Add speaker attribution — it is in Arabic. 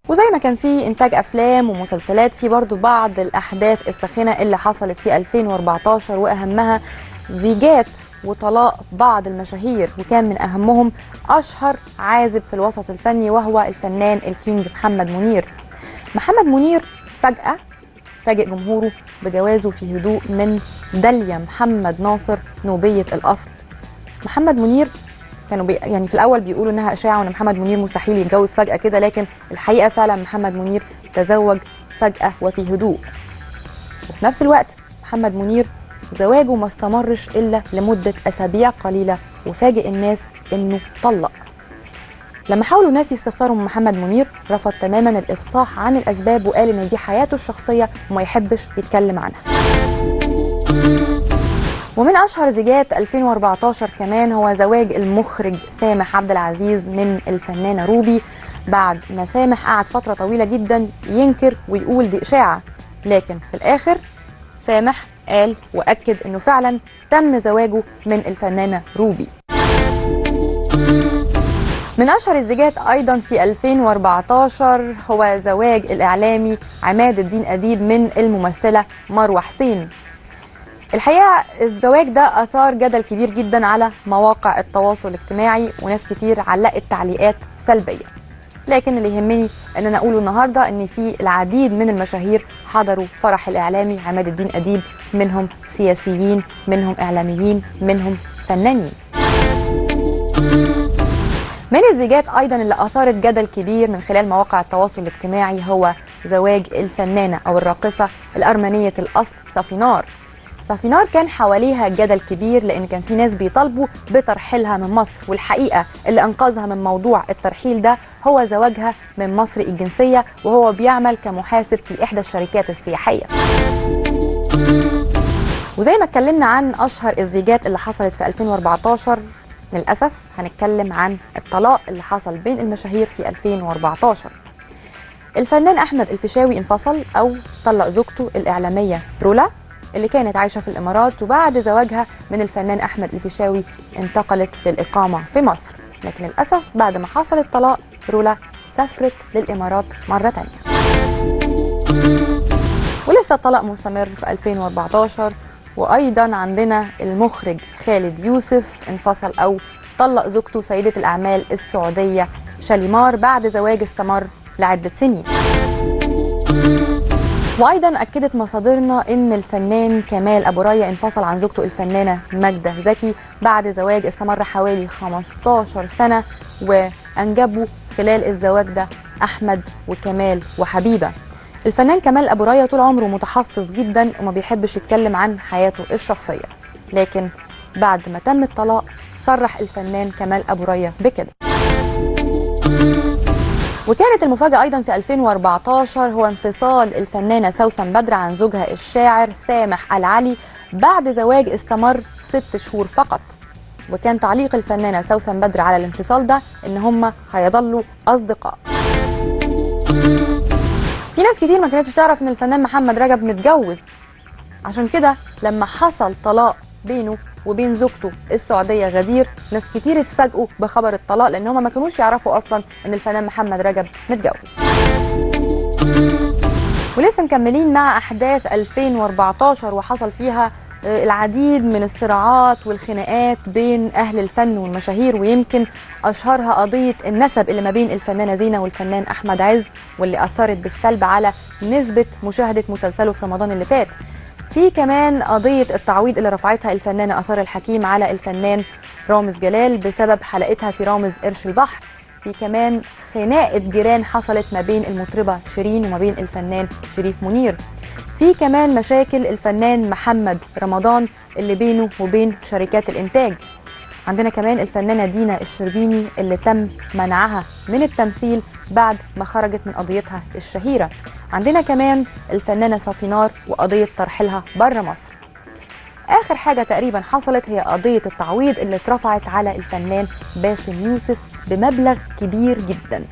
Speaker 1: وزي ما كان في انتاج افلام ومسلسلات، في برضو بعض الاحداث الساخنه اللي حصلت في 2014، واهمها زيجات وطلاق بعض المشاهير، وكان من اهمهم اشهر عازب في الوسط الفني وهو الفنان الكينج محمد منير. محمد منير فجأة فاجئ جمهوره بجوازه في هدوء من داليا محمد ناصر نوبية الأصل. محمد منير كانوا يعني في الأول بيقولوا إنها إشاعة وإن محمد منير مستحيل يتجوز فجأة كده، لكن الحقيقة فعلا محمد منير تزوج فجأة وفي هدوء. وفي نفس الوقت محمد منير زواجه ما استمرش إلا لمدة أسابيع قليلة، وفاجئ الناس إنه طلق. لما حاولوا الناس يستفسروا من محمد منير رفض تماما الافصاح عن الاسباب، وقال ان دي حياته الشخصيه وما يحبش يتكلم عنها. ومن اشهر زيجات 2014 كمان هو زواج المخرج سامح عبد العزيز من الفنانه روبي، بعد ما سامح قعد فتره طويله جدا ينكر ويقول دي اشاعه، لكن في الاخر سامح قال واكد انه فعلا تم زواجه من الفنانه روبي. من أشهر الزيجات أيضا في 2014 هو زواج الإعلامي عماد الدين أديب من الممثلة مروة حسين. الحقيقة الزواج ده أثار جدل كبير جدا على مواقع التواصل الاجتماعي، وناس كتير علقت تعليقات سلبية، لكن اللي يهمني أن أنا أقوله النهاردة أن في العديد من المشاهير حضروا فرح الإعلامي عماد الدين أديب، منهم سياسيين، منهم إعلاميين، منهم فنانين. من الزيجات ايضا اللي اثارت جدل كبير من خلال مواقع التواصل الاجتماعي هو زواج الفنانه او الراقصه الارمنيه الاصل صافينار. صافينار كان حواليها جدل كبير لان كان في ناس بيطالبوا بترحيلها من مصر، والحقيقه اللي انقذها من موضوع الترحيل ده هو زواجها من مصري الجنسيه، وهو بيعمل كمحاسب في احدى الشركات السياحيه. وزي ما اتكلمنا عن اشهر الزيجات اللي حصلت في 2014، للأسف هنتكلم عن الطلاق اللي حصل بين المشاهير في 2014. الفنان أحمد الفيشاوي انفصل أو طلق زوجته الإعلامية رولا اللي كانت عايشة في الإمارات، وبعد زواجها من الفنان أحمد الفيشاوي انتقلت للإقامة في مصر، لكن للأسف بعد ما حصل الطلاق رولا سافرت للإمارات مرة تانية. ولسه الطلاق مستمر في 2014. وايضا عندنا المخرج خالد يوسف انفصل او طلق زوجته سيده الاعمال السعوديه شاليمار بعد زواج استمر لعده سنين. وايضا اكدت مصادرنا ان الفنان كمال ابو رايه انفصل عن زوجته الفنانه ماجده زكي بعد زواج استمر حوالي 15 سنه، وانجبوا خلال الزواج ده احمد وكمال وحبيبه. الفنان كمال أبو راية طول عمره متحفظ جدا وما بيحبش يتكلم عن حياته الشخصية، لكن بعد ما تم الطلاق صرح الفنان كمال أبو راية بكده. وكانت المفاجأة أيضا في 2014 هو انفصال الفنانة سوسن بدر عن زوجها الشاعر سامح العلي بعد زواج استمر 6 شهور فقط، وكان تعليق الفنانة سوسن بدر على الانفصال ده إن هم هيظلوا أصدقاء. في ناس كتير ما كانتش تعرف ان الفنان محمد رجب متجوز، عشان كده لما حصل طلاق بينه وبين زوجته السعوديه غدير ناس كتير اتفاجئوا بخبر الطلاق، لان هم ما كانوش يعرفوا اصلا ان الفنان محمد رجب متجوز. ولسه مكملين مع احداث 2014 وحصل فيها العديد من الصراعات والخناقات بين اهل الفن والمشاهير، ويمكن اشهرها قضيه النسب اللي ما بين الفنانه زينه والفنان احمد عز، واللي اثرت بالسلب على نسبه مشاهده مسلسله في رمضان اللي فات. في كمان قضيه التعويض اللي رفعتها الفنانه اثار الحكيم على الفنان رامز جلال بسبب حلقتها في رامز قرش البحر. في كمان خناقه جيران حصلت ما بين المطربه شيرين وما بين الفنان شريف منير. في كمان مشاكل الفنان محمد رمضان اللي بينه وبين شركات الإنتاج. عندنا كمان الفنانة دينا الشربيني اللي تم منعها من التمثيل بعد ما خرجت من قضيتها الشهيرة. عندنا كمان الفنانة صافينار وقضية ترحيلها بره مصر. آخر حاجة تقريبا حصلت هي قضية التعويض اللي اترفعت على الفنان باسم يوسف بمبلغ كبير جدا.